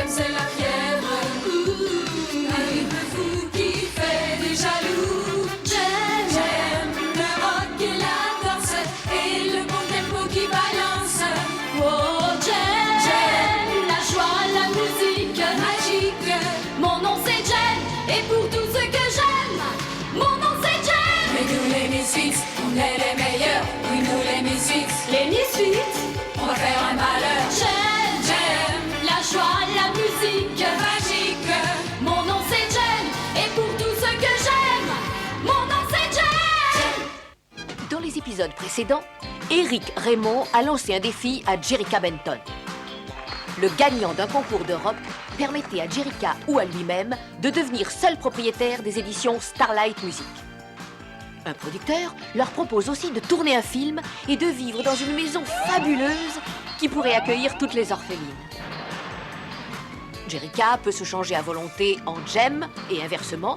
Jem c'est la fièvre. Un rythme fou qui fait des jaloux. Jem, le rock et la danse et le bon tempo qui balance. Oh Jem, la joie, la musique magique. Mon nom c'est Jem et pour tout ce que j'aime, mon nom c'est Jem. Mais nous les Misfits, on est les meilleurs. Oui nous les Misfits, les Misfits, on va faire un malheur. Jem, la joie, la musique magique. Mon nom c'est Jem et pour tout ce que j'aime, mon nom c'est Jem. Dans les épisodes précédents, Eric Raymond a lancé un défi à Jerrica Benton. Le gagnant d'un concours de rock permettait à Jerrica ou à lui-même de devenir seul propriétaire des éditions Starlight Music. Un producteur leur propose aussi de tourner un film et de vivre dans une maison fabuleuse qui pourrait accueillir toutes les orphelines. Jerrica peut se changer à volonté en Jem et inversement,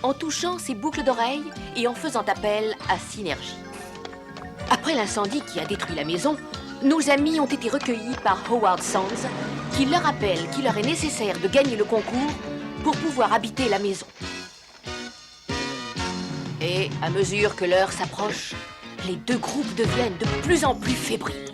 en touchant ses boucles d'oreilles et en faisant appel à Synergie. Après l'incendie qui a détruit la maison, nos amis ont été recueillis par Howard Sands, qui leur rappelle qu'il leur est nécessaire de gagner le concours pour pouvoir habiter la maison. Et à mesure que l'heure s'approche, les deux groupes deviennent de plus en plus fébriles.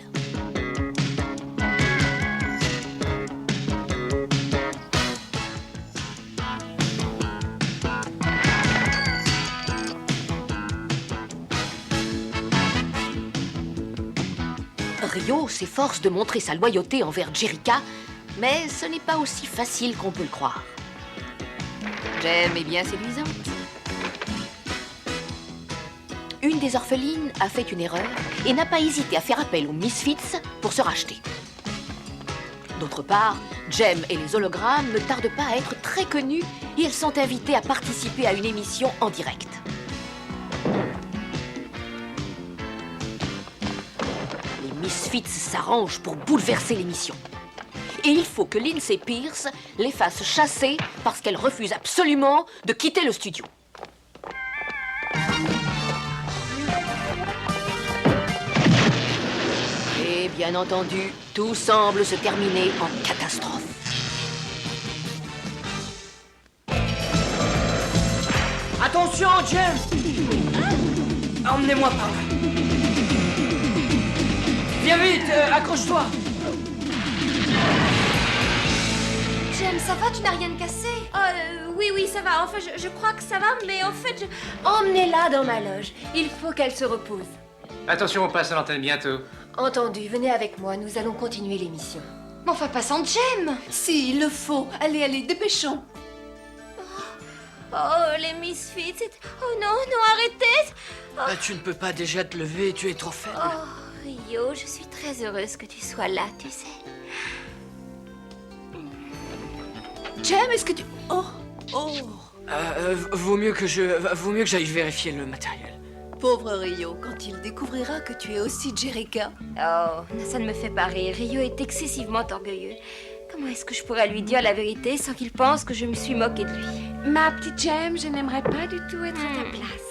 Rio s'efforce de montrer sa loyauté envers Jerrica, mais ce n'est pas aussi facile qu'on peut le croire. Jem est bien séduisante. Une des orphelines a fait une erreur et n'a pas hésité à faire appel aux Misfits pour se racheter. D'autre part, Jem et les hologrammes ne tardent pas à être très connus et elles sont invitées à participer à une émission en direct. Misfits s'arrangent pour bouleverser l'émission. Et il faut que Lindsay Pierce les fasse chasser parce qu'elle refuse absolument de quitter le studio. Et bien entendu, tout semble se terminer en catastrophe. Attention, Jem! Emmenez-moi par là. Viens vite, accroche-toi. Jem, ça va? Tu n'as rien cassé? Oui, ça va. Enfin, je crois que ça va, mais en fait, Emmenez-la dans ma loge. Il faut qu'elle se repose. Attention, on passe à l'antenne bientôt. Entendu, venez avec moi, nous allons continuer l'émission. Mais enfin, pas sans Jem. Si, il le faut. Allez, dépêchons. Oh, les Misfits. Oh non, arrêtez. Ah, tu ne peux pas déjà te lever, tu es trop faible. Oh, Rio, je suis très heureuse que tu sois là, tu sais. Jem, est-ce que tu... Oh. Vaut mieux que j'aille vérifier le matériel. Pauvre Rio, quand il découvrira que tu es aussi Jerrica. Oh, ça ne me fait pas rire. Rio est excessivement orgueilleux. Comment est-ce que je pourrais lui dire la vérité sans qu'il pense que je me suis moquée de lui? Ma petite Jem, je n'aimerais pas du tout être à ta place.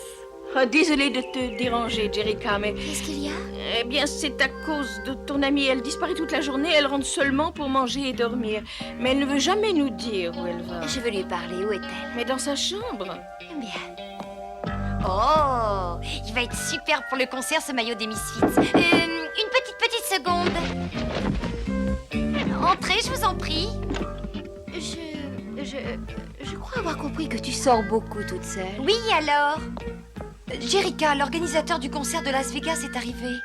Oh, désolée de te déranger, Jerrica, mais... Qu'est-ce qu'il y a? Eh bien, c'est à cause de ton amie. Elle disparaît toute la journée, elle rentre seulement pour manger et dormir. Mais elle ne veut jamais nous dire où elle va. Je veux lui parler. Où est-elle? Mais dans sa chambre. Bien. Oh, il va être super pour le concert, ce maillot des Misfits. Une petite seconde. Entrez, je vous en prie. Je crois avoir compris que tu sors beaucoup toute seule. Oui, alors? Jerrica, l'organisateur du concert de Las Vegas, est arrivé.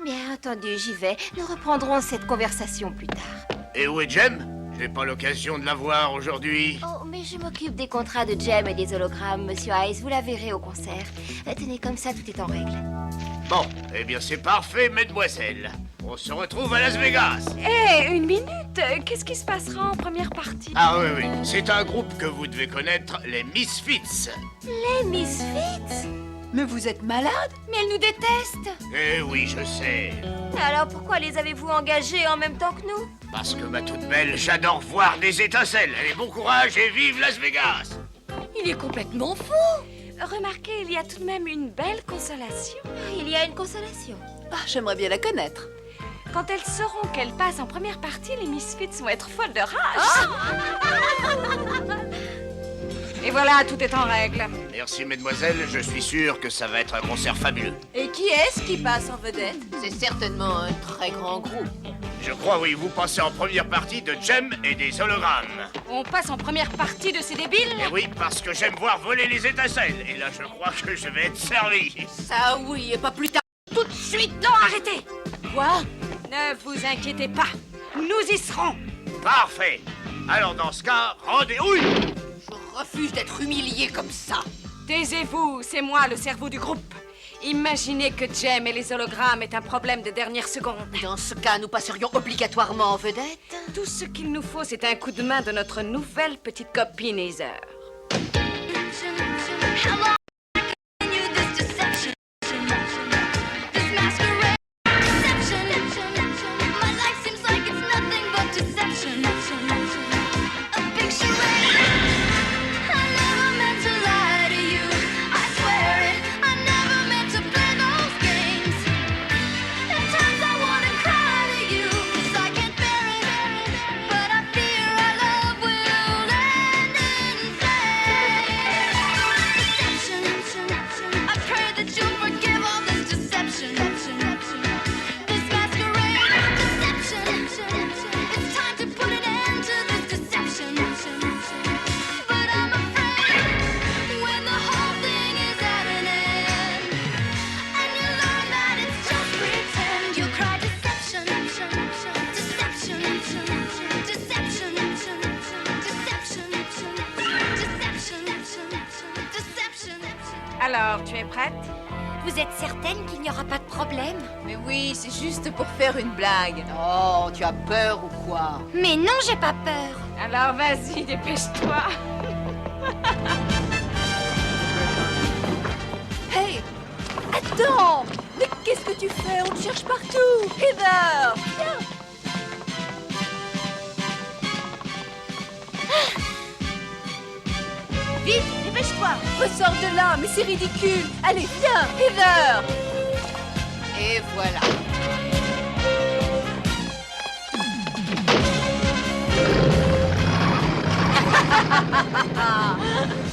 Bien entendu, j'y vais. Nous reprendrons cette conversation plus tard. Et où est Jem? J'ai pas l'occasion de la voir aujourd'hui. Oh, mais je m'occupe des contrats de Jem et des hologrammes, Monsieur Hayes. Vous la verrez au concert. Tenez, comme ça, tout est en règle. Bon, eh bien c'est parfait, mesdemoiselles. On se retrouve à Las Vegas. Hé, une minute. Qu'est-ce qui se passera en première partie? Ah oui, c'est un groupe que vous devez connaître, les Misfits. Les Misfits? Mais vous êtes malade? Mais elle nous déteste. Eh oui, je sais. Alors pourquoi les avez-vous engagés en même temps que nous? Parce que ma toute belle, j'adore voir des étincelles. Allez, bon courage et vive Las Vegas. Il est complètement fou. Remarquez, il y a tout de même une belle consolation. Il y a une consolation. Ah, j'aimerais bien la connaître. Quand elles sauront qu'elles passent en première partie, les Misfits vont être folles de rage. Et voilà, tout est en règle. Merci, mesdemoiselles. Je suis sûr que ça va être un concert fabuleux. Et qui est-ce qui passe en vedette? C'est certainement un très grand groupe. Je crois, oui, vous passez en première partie de Jem et des hologrammes. On passe en première partie de ces débiles? Et oui, parce que j'aime voir voler les étincelles. Et là, je crois que je vais être servi. Ça oui, et pas plus tard. Tout de suite. Non, arrêtez. Quoi? Ne vous inquiétez pas. Nous y serons. Parfait. Alors, dans ce cas, rendez-vous. Je refuse d'être humilié comme ça. Taisez-vous, c'est moi le cerveau du groupe. Imaginez que Jem et les hologrammes est un problème de dernière seconde. Dans ce cas, nous passerions obligatoirement en vedette. Tout ce qu'il nous faut, c'est un coup de main de notre nouvelle petite copine Heather. Alors, tu es prête? Vous êtes certaine qu'il n'y aura pas de problème? Mais oui, c'est juste pour faire une blague. Oh, tu as peur ou quoi? Mais non, j'ai pas peur. Alors vas-y, dépêche-toi. Hey! Attends! Mais qu'est-ce que tu fais? On te cherche partout! Heather! Viens! Vite, dépêche-toi! Ressors de là, mais c'est ridicule! Allez, viens! Heather! Et voilà.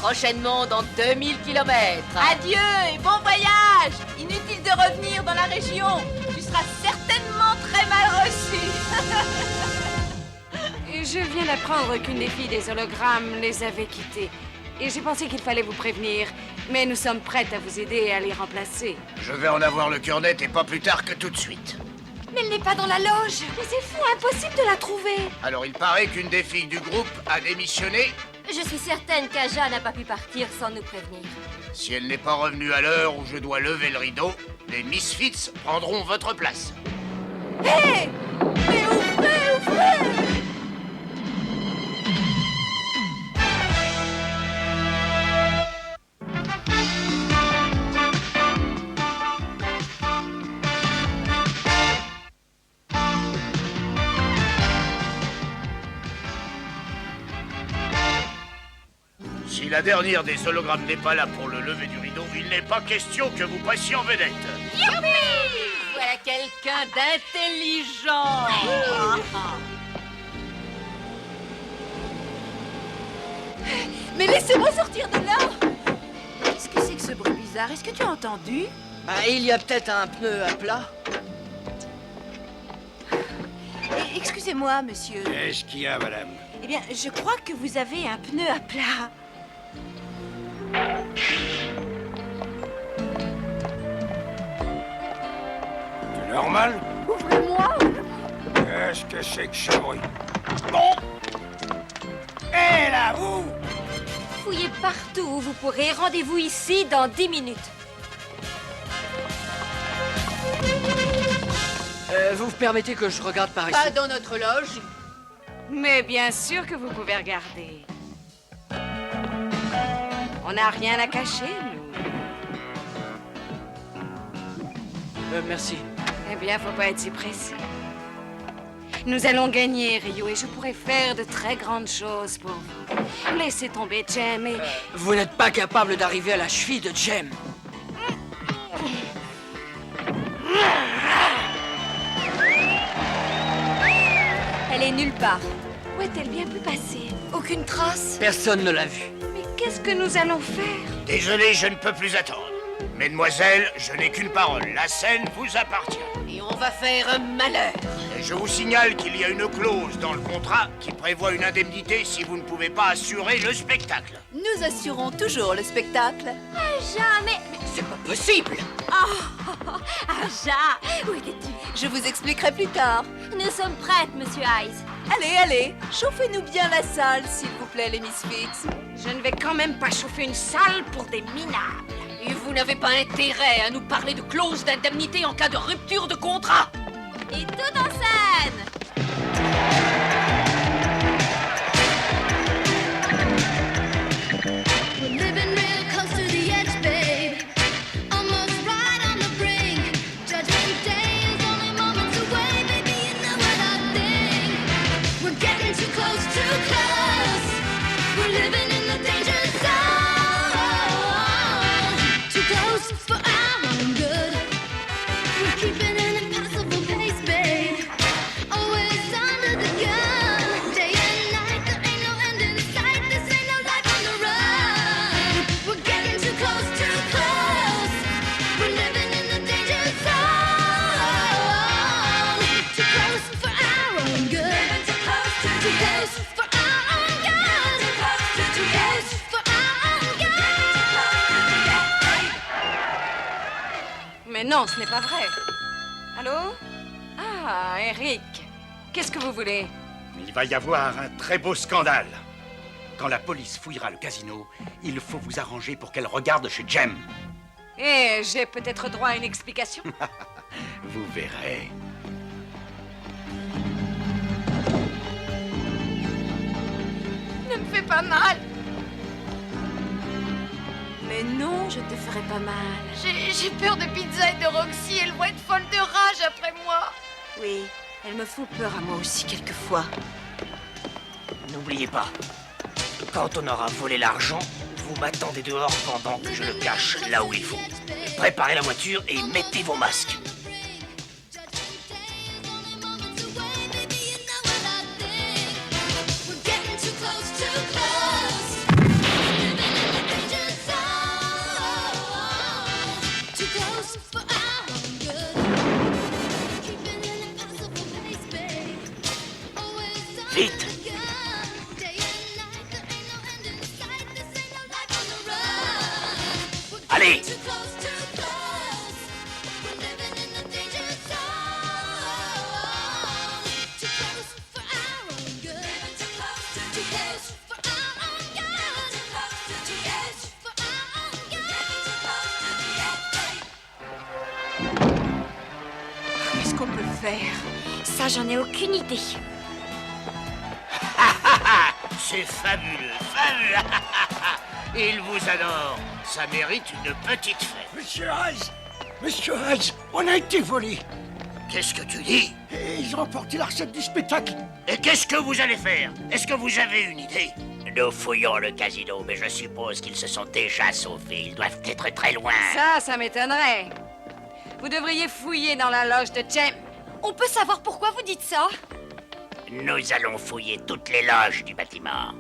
Prochainement dans 2000 km. Adieu et bon voyage! Inutile de revenir dans la région! Tu seras certainement très mal reçu! Et je viens d'apprendre qu'une des filles des hologrammes les avait quittés. Et j'ai pensé qu'il fallait vous prévenir. Mais nous sommes prêtes à vous aider à les remplacer. Je vais en avoir le cœur net et pas plus tard que tout de suite. Mais elle n'est pas dans la loge. Mais c'est fou, impossible de la trouver. Alors, il paraît qu'une des filles du groupe a démissionné. Je suis certaine qu'Aja n'a pas pu partir sans nous prévenir. Si elle n'est pas revenue à l'heure où je dois lever le rideau, les Misfits prendront votre place. Hé! Mais ouvrez, ouvrez! Si la dernière des hologrammes n'est pas là pour le lever du rideau, il n'est pas question que vous passiez en vedette. Voilà quelqu'un d'intelligent. Mais laissez-moi sortir de là! Qu'est-ce que c'est que ce bruit bizarre? Est-ce que tu as entendu? Il y a peut-être un pneu à plat. Excusez-moi, monsieur. Qu'est-ce qu'il y a, madame? Eh bien, je crois que vous avez un pneu à plat. C'est normal? Ouvrez-moi! Qu'est-ce que c'est que ce bruit? Bon! Hé, là, vous! Fouillez partout où vous pourrez. Rendez-vous ici dans 10 minutes. Vous permettez que je regarde par ici? Pas dans notre loge. Mais bien sûr que vous pouvez regarder. On n'a rien à cacher, nous. Merci. Eh bien, faut pas être si pressé. Nous allons gagner, Ryu, et je pourrai faire de très grandes choses pour vous. Laissez tomber Jem et... Vous n'êtes pas capable d'arriver à la cheville de Jem. Elle est nulle part. Où est-elle bien pu passer? Aucune trace. Personne ne l'a vue. Mais qu'est-ce que nous allons faire? Désolé, je ne peux plus attendre. Mesdemoiselles, je n'ai qu'une parole. La scène vous appartient. Et on va faire malheur. Et je vous signale qu'il y a une clause dans le contrat qui prévoit une indemnité si vous ne pouvez pas assurer le spectacle. Nous assurons toujours le spectacle. Jamais. C'est pas possible. Aja, où étais-tu? Je vous expliquerai plus tard. Nous sommes prêtes, Monsieur Hayes. Allez, allez, chauffez-nous bien la salle, s'il vous plaît, les Misfits. Je ne vais quand même pas chauffer une salle pour des minables. Et vous n'avez pas intérêt à nous parler de clause d'indemnité en cas de rupture de contrat. Et tout en scène. Mais non, ce n'est pas vrai. Allô? Ah, Eric. Qu'est-ce que vous voulez? Il va y avoir un très beau scandale. Quand la police fouillera le casino, il faut vous arranger pour qu'elle regarde chez Jem. Et j'ai peut-être droit à une explication? Vous verrez. Ne me fais pas mal! Mais non, je te ferai pas mal. J'ai peur de Pizza et de Roxy, elles vont être folles de rage après moi. Oui, elles me font peur à moi aussi quelquefois. N'oubliez pas, quand on aura volé l'argent, vous m'attendez dehors pendant que je le cache là où il faut. Préparez la voiture et mettez vos masques. Vite! Allez! Qu'est-ce qu'on peut faire? Ça, j'en ai aucune idée. C'est fabuleux, fabuleux. Il vous adore. Ça mérite une petite fête. Monsieur Hayes, on a été volés. Qu'est-ce que tu dis? Et ils ont emporté la recette du spectacle. Et qu'est-ce que vous allez faire? Est-ce que vous avez une idée? Nous fouillons le casino, mais je suppose qu'ils se sont déjà sauvés. Ils doivent être très loin. Ça m'étonnerait. Vous devriez fouiller dans la loge de Jem. On peut savoir pourquoi vous dites ça? Nous allons fouiller toutes les loges du bâtiment.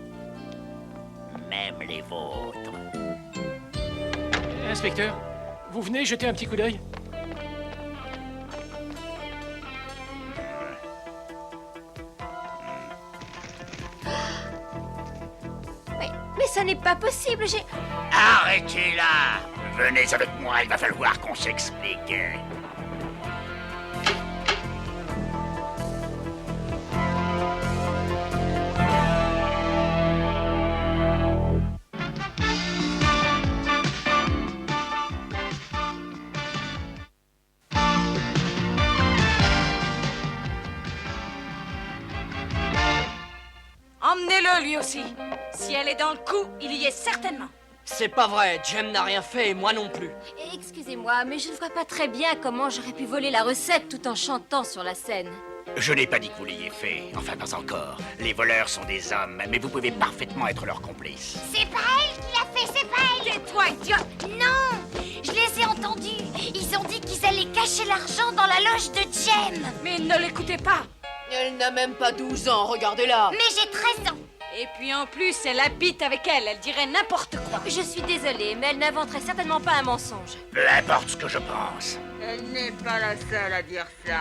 Même les vôtres. Inspecteur, vous venez jeter un petit coup d'œil? Mais ça n'est pas possible, j'ai... Arrêtez là! Venez avec moi, il va falloir qu'on s'explique. Emmenez-le lui aussi. Si elle est dans le coup, il y est certainement. C'est pas vrai, Jem n'a rien fait et moi non plus. Excusez-moi, mais je ne vois pas très bien comment j'aurais pu voler la recette tout en chantant sur la scène. Je n'ai pas dit que vous l'ayez fait. Enfin, pas encore. Les voleurs sont des hommes, mais vous pouvez parfaitement être leur complice. C'est pas elle qui l'a fait, c'est pas elle! Tais-toi, idiote! Non! Je les ai entendus. Ils ont dit qu'ils allaient cacher l'argent dans la loge de Jem. Mais ne l'écoutez pas. Elle n'a même pas 12 ans, regardez-la. Mais j'ai 13 ans. Et puis en plus, elle habite avec elle. Elle dirait n'importe quoi. Je suis désolée, mais elle n'inventerait certainement pas un mensonge. Peu importe ce que je pense. Elle n'est pas la seule à dire ça.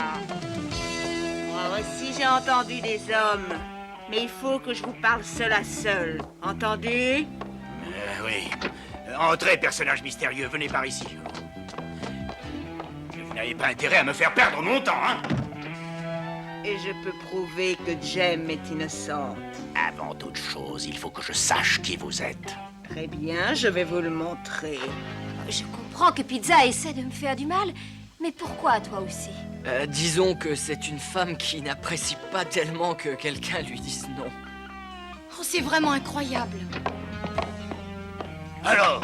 Moi aussi, j'ai entendu des hommes. Mais il faut que je vous parle seul à seul. Entendu? Oui. Entrez, personnage mystérieux, venez par ici. Vous n'avez pas intérêt à me faire perdre mon temps, hein? Et je peux prouver que Jem est innocente. Avant toute chose, il faut que je sache qui vous êtes. Très bien, je vais vous le montrer. Je comprends que Pizza essaie de me faire du mal, mais pourquoi toi aussi? Disons que c'est une femme qui n'apprécie pas tellement que quelqu'un lui dise non. Oh, c'est vraiment incroyable. Alors,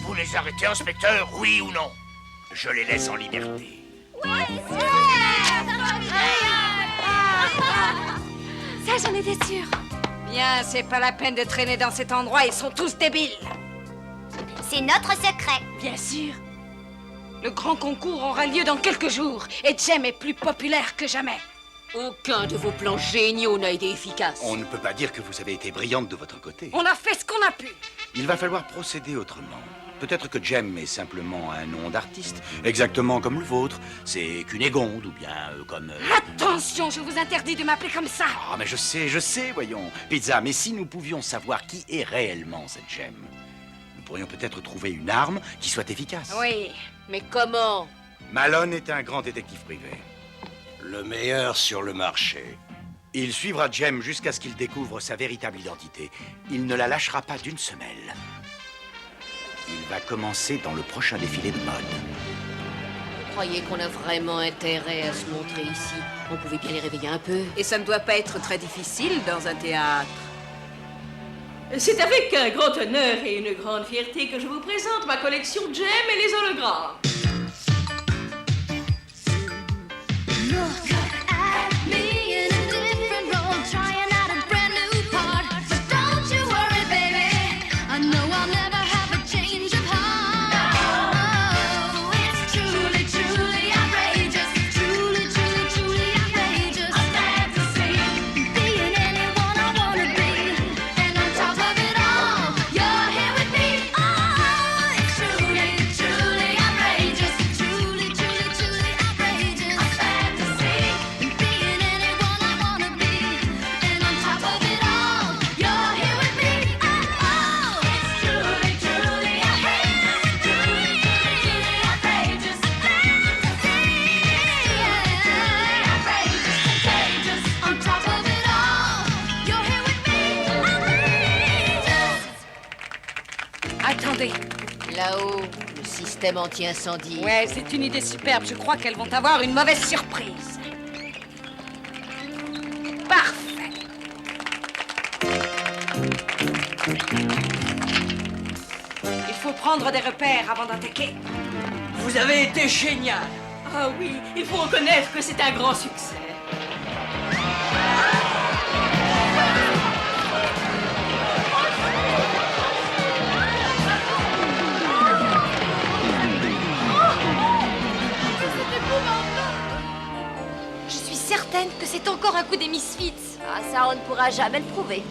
vous les arrêtez, inspecteur, oui ou non? Je les laisse en liberté. Ça, j'en étais sûre. Bien, c'est pas la peine de traîner dans cet endroit. Ils sont tous débiles. C'est notre secret. Bien sûr. Le grand concours aura lieu dans quelques jours. Et Jem est plus populaire que jamais. Aucun de vos plans géniaux n'a été efficace. On ne peut pas dire que vous avez été brillante de votre côté. On a fait ce qu'on a pu. Il va falloir procéder autrement. Peut-être que Jem est simplement un nom d'artiste, exactement comme le vôtre. C'est Cunégonde ou bien comme... Attention, je vous interdis de m'appeler comme ça. Ah, mais je sais, voyons. Pizza, mais si nous pouvions savoir qui est réellement cette Jem, nous pourrions peut-être trouver une arme qui soit efficace. Oui. Mais comment? Malone est un grand détective privé. Le meilleur sur le marché. Il suivra Jem jusqu'à ce qu'il découvre sa véritable identité. Il ne la lâchera pas d'une semelle. Il va commencer dans le prochain défilé de mode. Vous croyez qu'on a vraiment intérêt à se montrer ici? On pouvait bien les réveiller un peu. Et ça ne doit pas être très difficile dans un théâtre. C'est avec un grand honneur et une grande fierté que je vous présente ma collection Jem et les hologrammes. Attendez. Là-haut, le système anti-incendie. Ouais, c'est une idée superbe. Je crois qu'elles vont avoir une mauvaise surprise. Parfait. Il faut prendre des repères avant d'attaquer. Vous avez été génial. Ah oui, il faut reconnaître que c'est un grand succès. Je suis certaine que c'est encore un coup des Misfits. Ah, ça, on ne pourra jamais le prouver.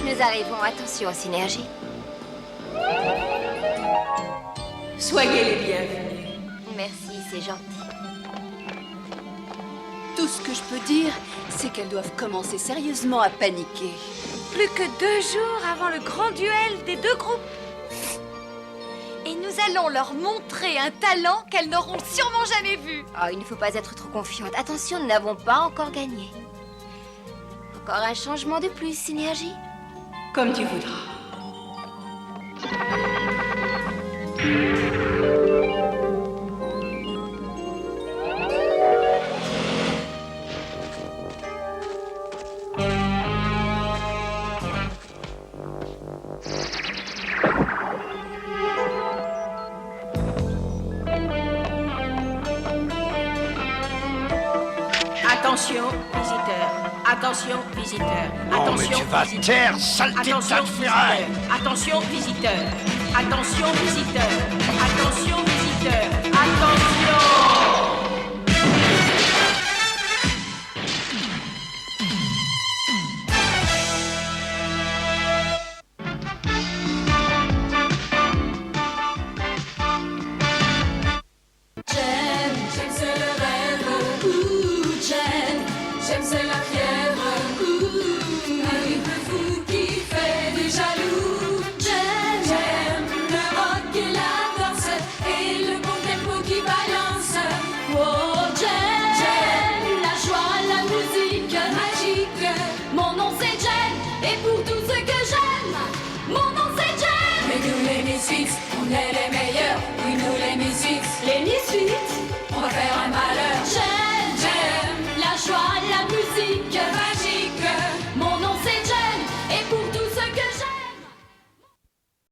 Nous arrivons. Attention, Synergie. Soyez les bienvenus. Merci, c'est gentil. Tout ce que je peux dire, c'est qu'elles doivent commencer sérieusement à paniquer. Plus que 2 jours avant le grand duel des deux groupes. Et nous allons leur montrer un talent qu'elles n'auront sûrement jamais vu. Oh, il ne faut pas être trop confiante. Attention, nous n'avons pas encore gagné. Encore un changement de plus, Synergie. Comme tu voudras. Attention, visiteur. Attention, visiteur. Non, mais Attention, tu vas visiteur. taire, saleté de Attention, tas de ferraille. visiteur. Attention, visiteur. Attention visiteurs, attention visiteurs, attention! J'aime c'est le rêve, j'aime c'est la fièvre, un rythme fou qui fait des jaloux. J'aime le rock et la danse et le bon tempo qui balance. Oh, j'aime la joie, la musique magique. Mon nom c'est Jen et pour tout ce que j'aime, mon nom c'est Jen. Mais nous les Misfits, on est les meilleurs. Oui, nous les Misfits, on va faire un malheur.